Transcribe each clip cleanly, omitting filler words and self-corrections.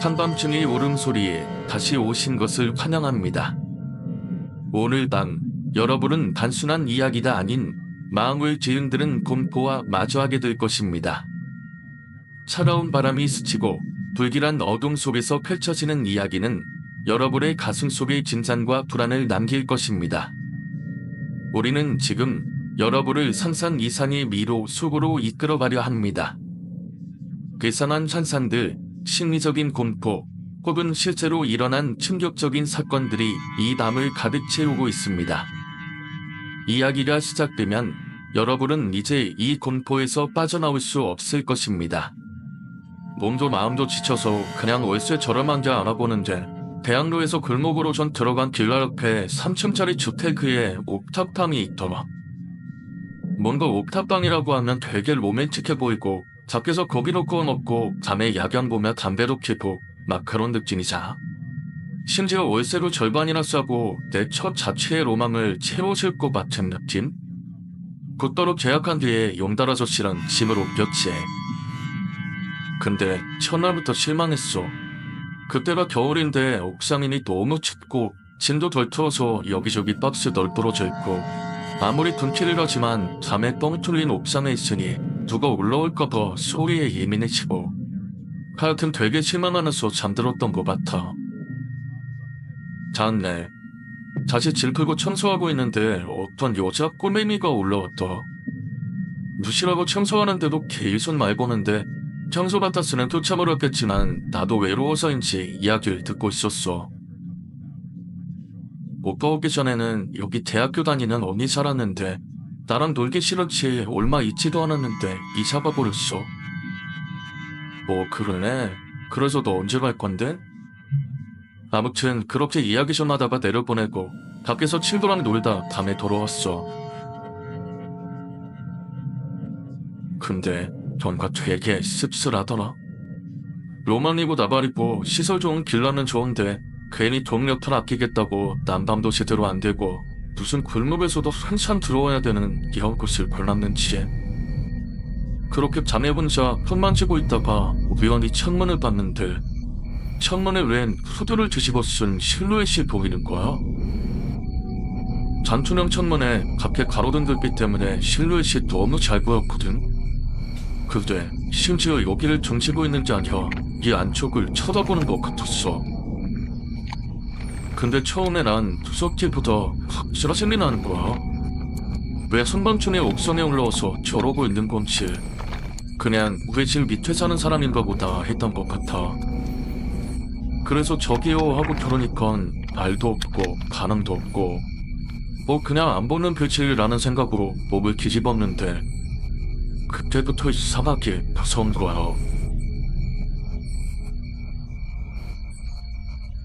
한밤중의 울음소리에 다시 오신 것을 환영합니다. 오늘 밤 여러분은 단순한 이야기가 아닌 마음을 뒤흔드는 공포와 마주하게 될 것입니다. 차가운 바람이 스치고 불길한 어둠 속에서 펼쳐지는 이야기는 여러분의 가슴 속의 진상과 불안을 남길 것입니다. 우리는 지금 여러분을 상상 이상의 미로 속으로 이끌어가려 합니다. 괴상한 환상들, 심리적인 공포, 혹은 실제로 일어난 충격적인 사건들이 이 밤을 가득 채우고 있습니다. 이야기가 시작되면 여러분은 이제 이 공포에서 빠져나올 수 없을 것입니다. 몸도 마음도 지쳐서 그냥 월세 저렴한 게 알아보는데 대학로에서 골목으로 전 들어간 길라 옆에 3층짜리 주택에 옥탑방이 있더라. 뭔가 옥탑방이라고 하면 되게 로맨틱해 보이고 밖에서 고기도 구워 먹고 밤에 야경 보며 담배도 피고 막 그런 느낌이자. 심지어 월세로 절반이나 싸고 내 첫 자취의 로망을 채워줄 것 같은 느낌? 곧바로 계약한 뒤에 용달 아저씨랑 짐을 옮겼지. 근데 첫날부터 실망했어. 그때가 겨울인데 옥상이니 너무 춥고 짐도 덜 틀어서 여기저기 박스 널브러져 있고 아무리 분필이라지만 밤에 뻥 뚫린 옥상에 있으니 누가 올라올까봐 소리에 예민해지고 하여튼 되게 실망하면서 잠들었던 것 같아. 다음날 다시 질 풀고 청소하고 있는데 어떤 여자 꼬맹이가 올라왔다. 무시라고 청소하는데도 계속 말 거는데 청소 같았으면 쫓아버렸겠지만 나도 외로워서인지 이야기를 듣고 있었어. 오빠 오기 전에는 여기 대학교 다니는 언니 살았는데 나랑 놀기 싫었지 얼마 있지도 않았는데 이사 가버렸어. 뭐 그러네. 그래서 너 언제 갈 건데? 아무튼 그렇게 이야기 좀 하다가 내려보내고 밖에서 친구랑 놀다 밤에 돌아왔어. 근데 뭔가 되게 씁쓸하더라. 로망이고 나발이고 시설 좋은 길라는 좋은데 괜히 동력탄 아끼겠다고 난방도 제대로 안 되고 무슨 골목에서도 한참 들어와야 되는 이런 곳을 골랐는지. 그렇게 잠에 혼자 손 만지고 있다가 우연히 창문을 봤는데 창문에 웬 후드를 뒤집어 쓴 실루엣이 보이는 거야. 잔투형 창문에 밖에 가로등 불빛 때문에 실루엣이 너무 잘 보였거든. 근데 심지어 여기를 등지고 있는 게 아니라 이 안쪽을 쳐다보는 것 같았어. 근데 처음에 난 무섭기보다 확실하신리 나는 거야. 왜 선반촌에 옥상에 올라와서 저러고 있는 건지 그냥 우리 집 밑에 사는 사람인가 보다 했던 것 같아. 그래서 저기요 하고 그러니까 말도 없고 반응도 없고 뭐 그냥 안 보는 별칠이라는 생각으로 몸을 뒤집었는데 그때부터 이상하게 무서운 거야.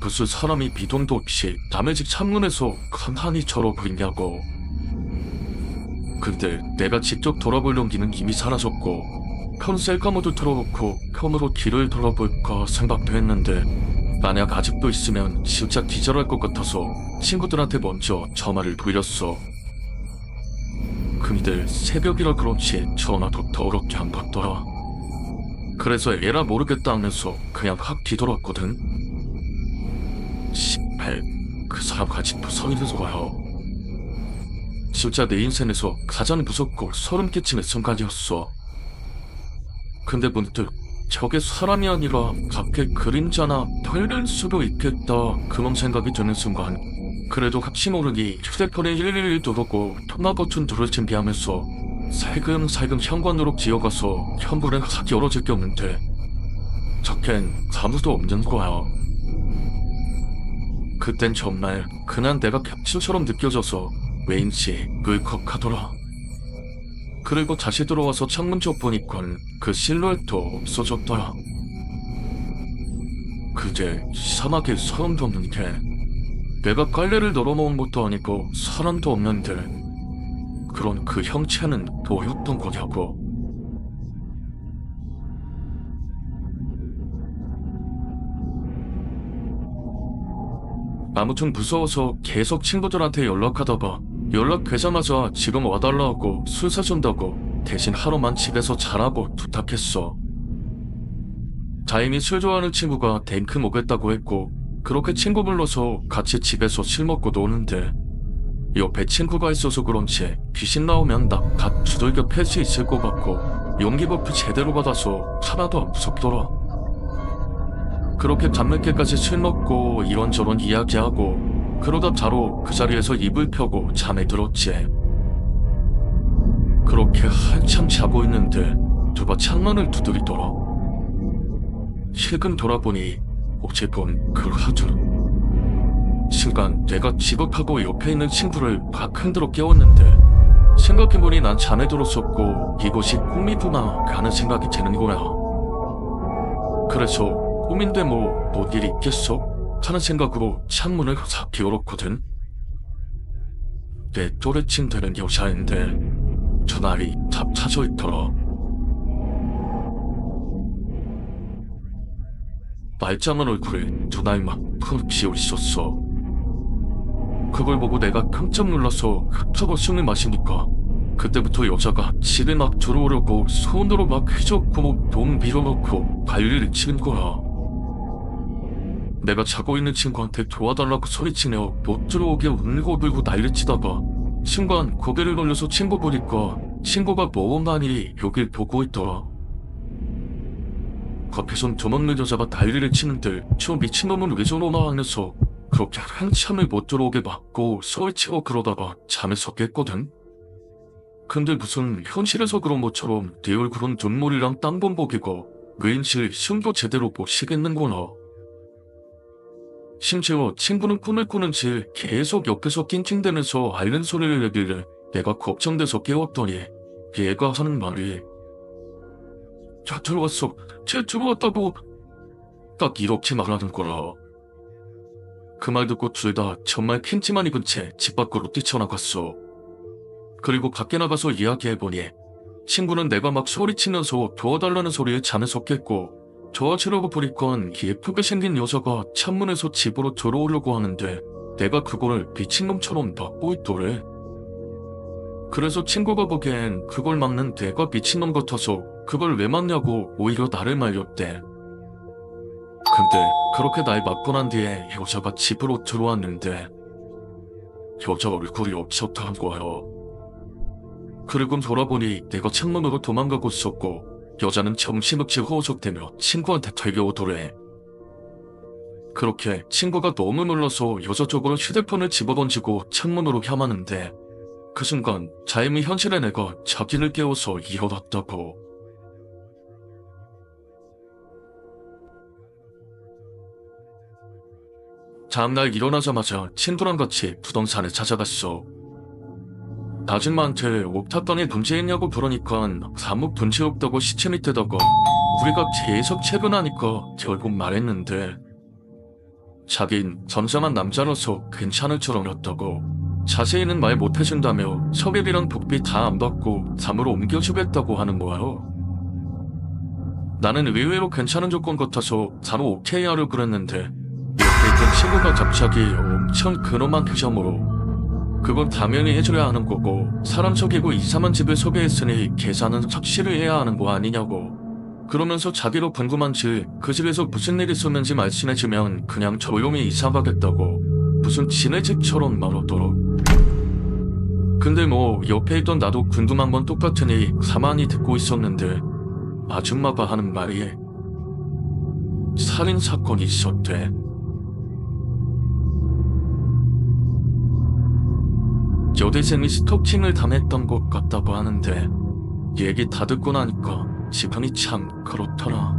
무슨 사람이 미동도 없이 남의 집 창문에서 가만히 저러고 있냐고. 근데 내가 직접 돌아볼 용기는 이미 사라졌고 폰 셀카 모드 틀어놓고 폰으로 뒤를 돌아볼까 생각도 했는데 만약 아직도 있으면 진짜 기절할 것 같아서 친구들한테 먼저 전화를 돌렸어. 근데 새벽이라 그런지 전화도 더럽게 안 받더라. 그래서 에라 모르겠다 하면서 그냥 확 뒤돌았거든. 씨발, 그 사람 아직도 서 있는 거야. 진짜 내 인생에서 가장 무섭고 소름 끼치는 순간이었어. 근데 문득 저게 사람이 아니라 밖에 그림자나 별일 수도 있겠다 그런 생각이 드는 순간 그래도 혹시 모르니 휴대폰에 111 누르고 통화 버튼 누를 준비하면서 살금살금 현관으로 기어가서 현문을 확 열어줄 게 없는데 저겐 아무도 없는 거야. 그땐 정말 그냥 내가 캡슐처럼 느껴져서 왜인지 울컥하더라. 그리고 다시 들어와서 창문 쪽 보니까 그 실루엣도 없어졌더라. 그제 이상하게 소름 돋는 게 내가 깔래를 널어놓은 것도 아니고 사람도 없는데 그런 그 형체는 너였던 거냐고. 아무튼 무서워서 계속 친구들한테 연락하다가 연락되자마자 지금 와달라고 술 사준다고 대신 하루만 집에서 자라고 부탁했어. 자임이 술 좋아하는 친구가 댕크 먹겠다고 했고 그렇게 친구 불러서 같이 집에서 술 먹고 노는데 옆에 친구가 있어서 그런지 귀신 나오면 나 갓 두들겨 팰 수 있을 것 같고 용기 버프 제대로 받아서 하나도 안 무섭더라. 그렇게 밤늦게까지 술 먹고 이런저런 이야기하고 그러다 바로 그 자리에서 이불 펴고 잠에 들었지. 그렇게 한참 자고 있는데 누가 창문을 두드리더라. 실금 돌아보니 어제 본 그 하두. 순간 내가 지급하고 옆에 있는 친구를 막 흔들어 깨웠는데 생각해보니 난 잠에 들었었고 이곳이 꿈이구나 라는 생각이 드는 거야. 그래서 꿈인데 뭔 일이 있겠어? 하는 생각으로 창문을 싹 열었거든. 내 또래쯤 되는 여자인데 전화리 다 차져 있더라. 말짱한 얼굴에 전화리만 푹 비어 있었어. 그걸 보고 내가 깜짝 놀라서 흡차고 숨을 마시니까 그때부터 여자가 집에 막 들어오려고 손으로 막 휘젓고 몸 밀어넣고 발리를 치는 거야. 내가 자고 있는 친구한테 도와달라고 소리치며 못 들어오게 울고불고 난리치다가 순간 고개를 돌려서 친구 보니까 친구가 멍하니 여길 보고 있더라. 앞에선 도망는 여자가 난리를 치는데 저 미친놈은 왜 저러나 하면서 그렇게 한참을 못 들어오게 막고 소리치고 그러다가 잠에서 깼거든. 근데 무슨 현실에서 그런 것처럼 내 얼굴은 눈물이랑 땀범벅이고 왠지 숨도 제대로 못 쉬겠는구나. 심지어 친구는 꿈을 꾸는지 계속 옆에서 낑낑대면서 앓는 소리를 내길래 내가 걱정돼서 깨웠더니 얘가 하는 말이 자 들어왔어. 쟤 들어왔다고. 딱 이렇게 말하는 거라. 그 말 듣고 둘 다 정말 팬티만 입은 채 집 밖으로 뛰쳐나갔어. 그리고 밖에 나가서 이야기해보니 친구는 내가 막 소리치면서 도와달라는 소리에 잠에서 깼고 도와주려고 보니까 예쁘게 생긴 여자가 창문에서 집으로 들어오려고 하는데 내가 그걸 미친놈처럼 막고 있더래. 그래서 친구가 보기엔 그걸 막는 내가 미친놈 같아서 그걸 왜 막냐고 오히려 나를 말렸대. 근데 그렇게 날 막고 난 뒤에 여자가 집으로 들어왔는데 여자 얼굴이 없었다는 거예요. 그리고 돌아보니 내가 창문으로 도망가고 있었고 여자는 정신없이 호소되며 친구한테 달려오더래. 그렇게 친구가 너무 놀라서 여자 쪽으로 휴대폰을 집어던지고 창문으로 향하는데 그 순간 자임이 현실의 내가 자기를 깨워서 일어났다고. 다음날 일어나자마자 친구랑 같이 부동산을 찾아갔어. 아줌마한테 옥탑방에 문제 있냐고 그러니까 아무 문제 없다고 시체 밑에다가 우리가 계속 채근하니까 결국 말했는데 자긴 전자만 남자라서 괜찮을 줄 알았다고. 자세히는 말 못해준다며 석일이랑 복비 다 안 받고 잠으로 옮겨주겠다고 하는 거예요. 나는 의외로 괜찮은 조건 같아서 바로 오케이 하려 그랬는데 옆에 있던 친구가 갑자기 엄청 근엄한 표정으로 그건 당연히 해줘야 하는 거고 사람 속이고 이상한 집을 소개했으니 계산은 확실히 해야 하는 거 아니냐고. 그러면서 자기도 궁금한지 그 집에서 무슨 일이 있었는지 말씀해주면 그냥 조용히 이사 가겠다고 무슨 지네 집처럼 말하더라. 근데 뭐 옆에 있던 나도 궁금한 건 똑같으니 가만히 듣고 있었는데 아줌마가 하는 말이 살인사건이 있었대. 여대생이 스토킹을 당했던 것 같다고 하는데 얘기 다 듣고 나니까 지금이 참 그렇더라.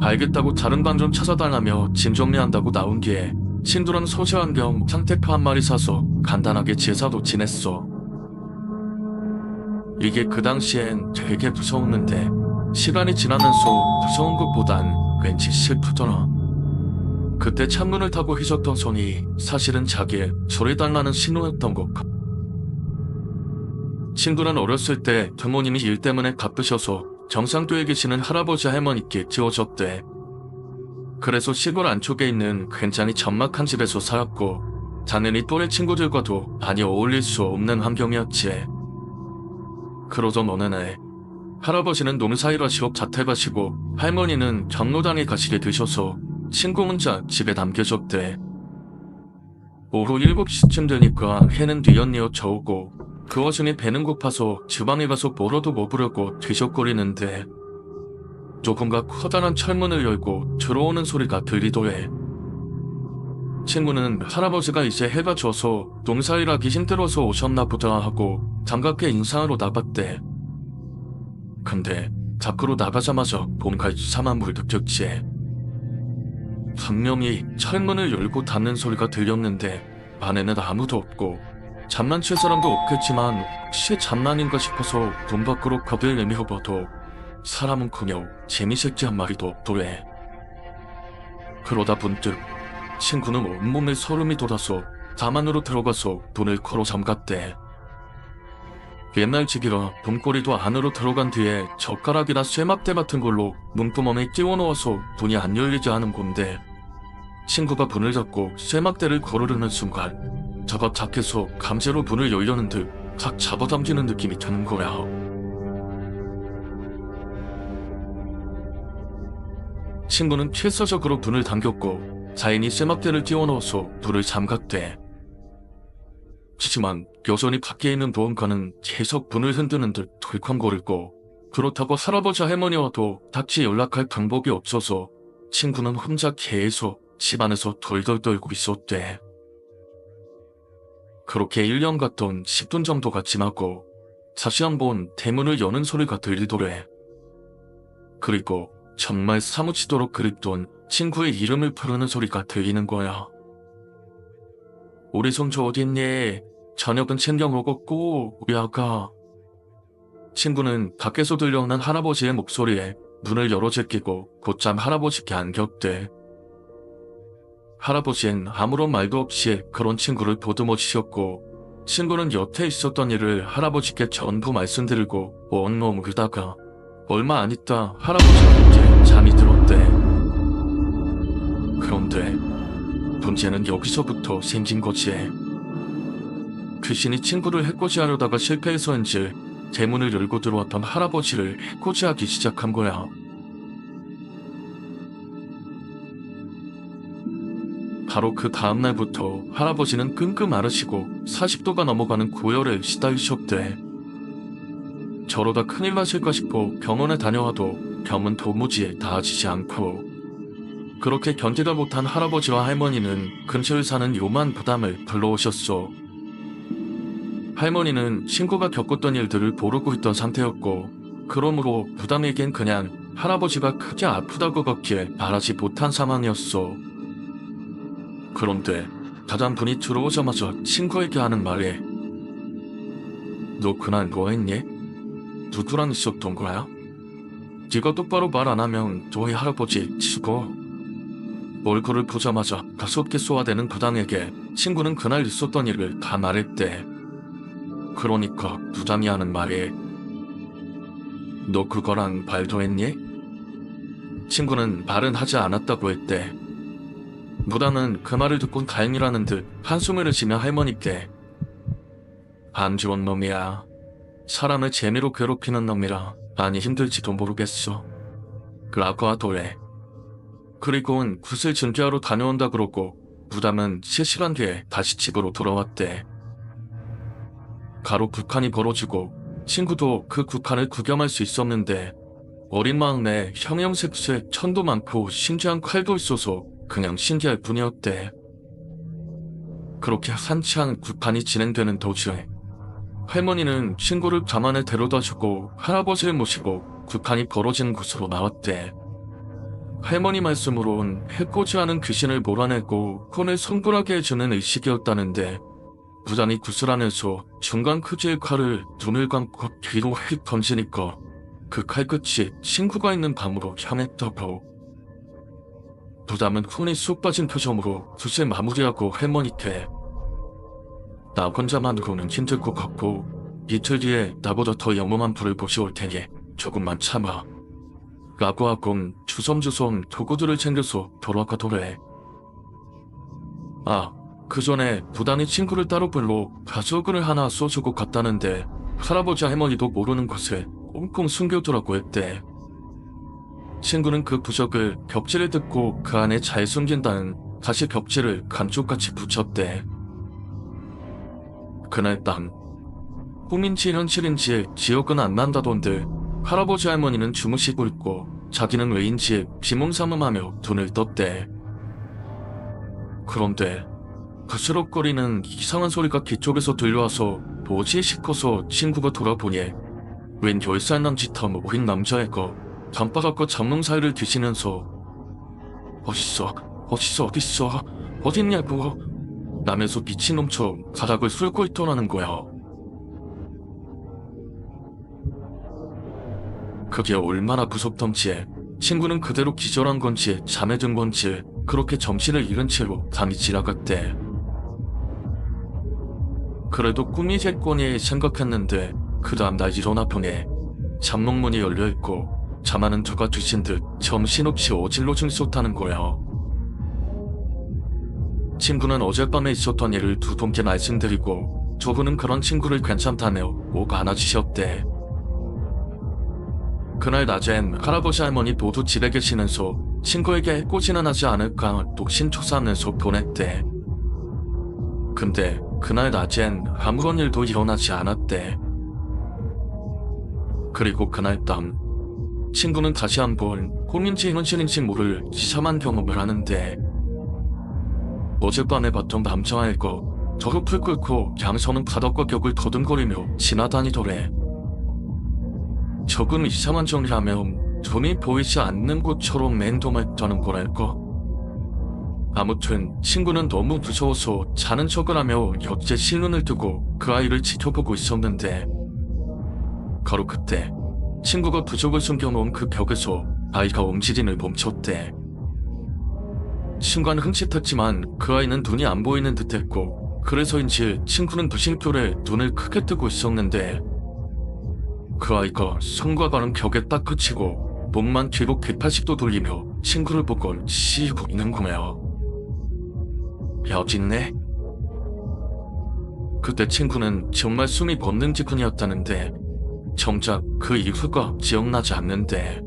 알겠다고 다른 방 좀 찾아달라며 짐 정리한다고 나온 뒤에 친구랑 소주한 겸 상태파 한 마리 사서 간단하게 제사도 지냈어. 이게 그 당시엔 되게 무서웠는데 시간이 지나면서 무서운 것보단 왠지 슬프더라. 그때 창문을 타고 휘젓던 손이 사실은 자기의 소리달라는 신호였던 것 같아. 친구는 어렸을 때 부모님이 일 때문에 바쁘셔서 경상도에 계시는 할아버지 할머니께 지어줬대. 그래서 시골 안쪽에 있는 굉장히 적막한 집에서 살았고 당연히 또래 친구들과도 많이 어울릴 수 없는 환경이었지. 그러던 어느 날 할아버지는 농사일하시고 자퇴가시고 할머니는 경로당에 가시게 되셔서 친구 혼자 집에 남겨졌대. 오후 7시쯤 되니까 해는 뒤엿뉘어 져오고 그 와중에 배는 고파서 주방에 가서 뭐라도 먹으려고 뒤적거리는데 누군가 커다란 철문을 열고 들어오는 소리가 들리더래. 친구는 할아버지가 이제 해가 져서 농사일하기 힘들어서 오셨나 보다 하고 반갑게 인사하러 나갔대. 근데 밖으로 나가자마자 뭔가 이상한 물 느꼈지. 분명히 철문을 열고 닫는 소리가 들렸는데 안에는 아무도 없고 장난칠 사람도 없겠지만 혹시 장난인가 싶어서 문 밖으로 겁을 내밀어 봐도 사람은커녕 재미새끼 한 마리도 없더래. 그러다 문득 친구는 온몸에 소름이 돋아서 방 안으로 들어가서 문을 걸어 잠갔대. 옛날식이라 문고리도 안으로 들어간 뒤에 젓가락이나 쇠막대 같은 걸로 문구멍에 끼워 넣어서 문이 안 열리지 않은 건데 친구가 문을 잡고 쇠막대를 거르려는 순간 저가 밖에서 강제로 문을 열려는 듯 각 잡아당기는 느낌이 드는 거야. 친구는 필사적으로 문을 당겼고 자인이 쇠막대를 끼워 넣어서 문을 잠갔대. 하지만 여전히 밖에 있는 무언가는 계속 문을 흔드는 듯 덜컹거리고 그렇다고 할아버지 할머니와도 다시 연락할 방법이 없어서 친구는 혼자 계속 집 안에서 덜덜 떨고 있었대. 그렇게 1년 갔던 10분 정도가 지나고 다시 한번 대문을 여는 소리가 들리더래. 그리고 정말 사무치도록 그립던 친구의 이름을 부르는 소리가 들리는 거야. 우리 손주 어디 있니? 저녁은 챙겨 먹었고 우리 아가. 친구는 밖에서 들려오는 할아버지의 목소리에 문을 열어 제끼고 곧장 할아버지께 안겼대. 할아버지는 아무런 말도 없이 그런 친구를 보듬어주셨고 친구는 여태 있었던 일을 할아버지께 전부 말씀드리고 엉엉 울다가 얼마 안 있다 할아버지가 이제 잠이 들었대. 그런데 문제는 여기서부터 생긴 거지. 귀신이 친구를 해코지하려다가 실패해서인지 대문을 열고 들어왔던 할아버지를 해코지하기 시작한 거야. 바로 그 다음날부터 할아버지는 끙끙 앓으시고 40도가 넘어가는 고열에 시달리셨대. 저러다 큰일 나실까 싶어 병원에 다녀와도 병은 도무지 나아지지 않고 그렇게 견디다 못한 할아버지와 할머니는 근처에 사는 요만 부담을 불러오셨어. 할머니는 친구가 겪었던 일들을 모르고 있던 상태였고 그러므로 부담에겐 그냥 할아버지가 크게 아프다고밖에 말하지 못한 상황이었어. 그런데 다단분이 들어오자마자 친구에게 하는 말에 너 그날 뭐 했니? 누구랑 있었던 거야? 네가 똑바로 말 안 하면 너희 할아버지 죽어. 얼굴을 보자마자 5개 쏘아대는 부당에게 친구는 그날 있었던 일을 다 말했대. 그러니까 부당이 하는 말에 너 그거랑 말도 했니? 친구는 말은 하지 않았다고 했대. 부당은 그 말을 듣곤 다행이라는 듯 한숨을 쉬며 할머니께 안 좋은 놈이야. 사람을 재미로 괴롭히는 놈이라 많이 힘들지도 모르겠어. 라고 하더래. 그리고는 굿을 준비하러 다녀온다 그러고 부당은 실시간 뒤에 다시 집으로 돌아왔대. 가로 굿한이 벌어지고 친구도 그 굿한을 구경할 수 있었는데 어린 마음에 형형색색 천도 많고 신기한 칼도 있어서 그냥 신기할 뿐이었대. 그렇게 한창 굿한이 진행되는 도중에 할머니는 친구를 가만에 데려다주고 할아버지를 모시고 굿한이 벌어지는 곳으로 나왔대. 할머니 말씀으론 해코지하는 귀신을 몰아내고 혼을 성불하게 해주는 의식이었다는데 부단이 구슬하면서 중간 크기의 칼을 눈을 감고 뒤로 휙 던지니까 그 칼끝이 친구가 있는 방으로 향했다고. 부담은 혼이 쑥 빠진 표정으로 굿을 마무리하고 할머니께 나 혼자만으로는 힘들 것 같고 이틀 뒤에 나보다 더 영험한 불을 모셔올 테니 조금만 참아. 라고 하곤 주섬주섬 도구들을 챙겨서 돌아가더래. 그 전에 부단이 친구를 따로 불러 가져그를 하나 써주고 갔다는데 할아버지 할머니도 모르는 것을 꽁꽁 숨겨두라고 했대. 친구는 그 부적을 벽지를 뜯고 그 안에 잘 숨긴다는 다시 벽지를 감쪽같이 붙였대. 그날 밤 꿈인지 현실인지 기억은 안 난다던데 할아버지 할머니는 주무시고 있고 자기는 왜인지 비몽사몽하며 눈을 떴대. 그런데 그스럭거리는 이상한 소리가 뒤쪽에서 들려와서 뭐지 싶어서 친구가 돌아보니 웬 10살 남짓한 어린 남자애가 단바닥과 잡농 사이를 뒤지면서 어딨어 어딨냐고 라면서 미친놈처럼 바닥을 쓸고 있더라는 거야. 그게 얼마나 무섭던지 친구는 그대로 기절한 건지 잠에 든 건지 그렇게 정신을 잃은 채로 밤이 지나갔대. 그래도 꿈이겠거니 생각했는데 그 다음날 일어나 보니 잡농문이 열려있고 잠하는 누가 뒤진 듯 정신없이 어질러진 쏟다는 거야. 친구는 어젯밤에 있었던 일을 두 분께 말씀드리고 두 분은 그런 친구를 괜찮다며 꼭 안아주셨대. 그날 낮엔 할아버지 할머니 모두 집에 계시면서 친구에게 해코지는 하지 않을까 녹심초사하면서 보냈대. 근데 그날 낮엔 아무런 일도 일어나지 않았대. 그리고 그날 밤 친구는 다시 한번 꿈인지 현실인지 모를 이상한 경험을 하는데 어젯밤에 봤던 남자아이가 저rop을 끓고 양서는 바닥과 벽을 더듬거리며 지나다니더래. 조금 이상한 정이라면 눈이 보이지 않는 곳처럼 맹동했다는 거랄까? 아무튼 친구는 너무 무서워서 자는 척을 하며 여째 실눈을 뜨고 그 아이를 지켜보고 있었는데 바로 그때 친구가 부적을 숨겨놓은 그 벽에서 아이가 움직임을 멈췄대. 순간 흠칫했지만 그 아이는 눈이 안 보이는 듯했고 그래서인지 친구는 무심결에 눈을 크게 뜨고 있었는데 그 아이가 손과 발은 벽에 딱 그치고 몸만 뒤로 180도 돌리며 친구를 보고 씌우고 있는 거야. 여딨네? 그때 친구는 정말 숨이 멎는 기분이었다는데 정작 그 이유가 기억나지 않는데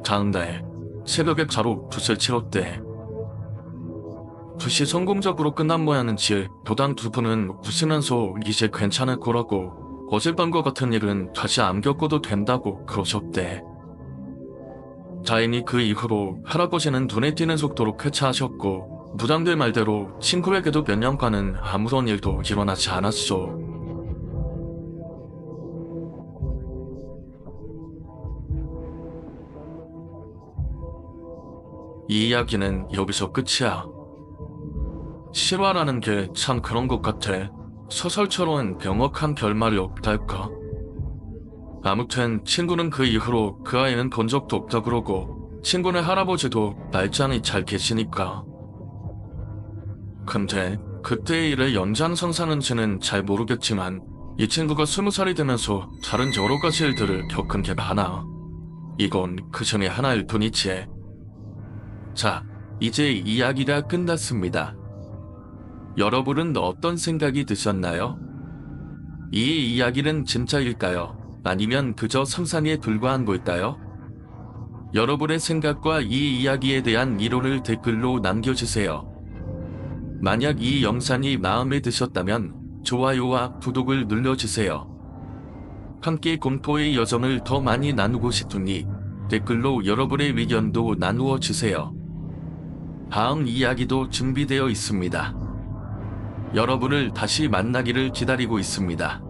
다음날 새벽에 바로 붓을 치렀대. 붓이 성공적으로 끝난 모양인지 교당 두 분은 웃으면서 이제 괜찮을 거라고 어젯밤과 같은 일은 다시 안 겪어도 된다고 그러셨대. 다행히 그 이후로 할아버지는 눈에 띄는 속도로 쾌차하셨고 무당들 말대로 친구에게도 몇 년간은 아무런 일도 일어나지 않았어. 이 이야기는 여기서 끝이야. 실화라는 게 참 그런 것 같아. 소설처럼 명확한 결말이 없달까. 아무튼 친구는 그 이후로 그 아이는 본 적도 없다 그러고 친구네 할아버지도 말짱이 잘 계시니까. 근데 그때의 일의 연장선상인지는 잘 모르겠지만 이 친구가 20살이 되면서 다른 여러 가지 일들을 겪은 게 많아. 이건 그 중에 하나일 뿐이지. 자, 이제 이야기가 끝났습니다. 여러분은 어떤 생각이 드셨나요? 이 이야기는 진짜일까요? 아니면 그저 상상에 불과한 걸까요? 여러분의 생각과 이 이야기에 대한 이론을 댓글로 남겨주세요. 만약 이 영상이 마음에 드셨다면 좋아요와 구독을 눌러주세요. 함께 공포의 여정을 더 많이 나누고 싶으니 댓글로 여러분의 의견도 나누어 주세요. 다음 이야기도 준비되어 있습니다. 여러분을 다시 만나기를 기다리고 있습니다.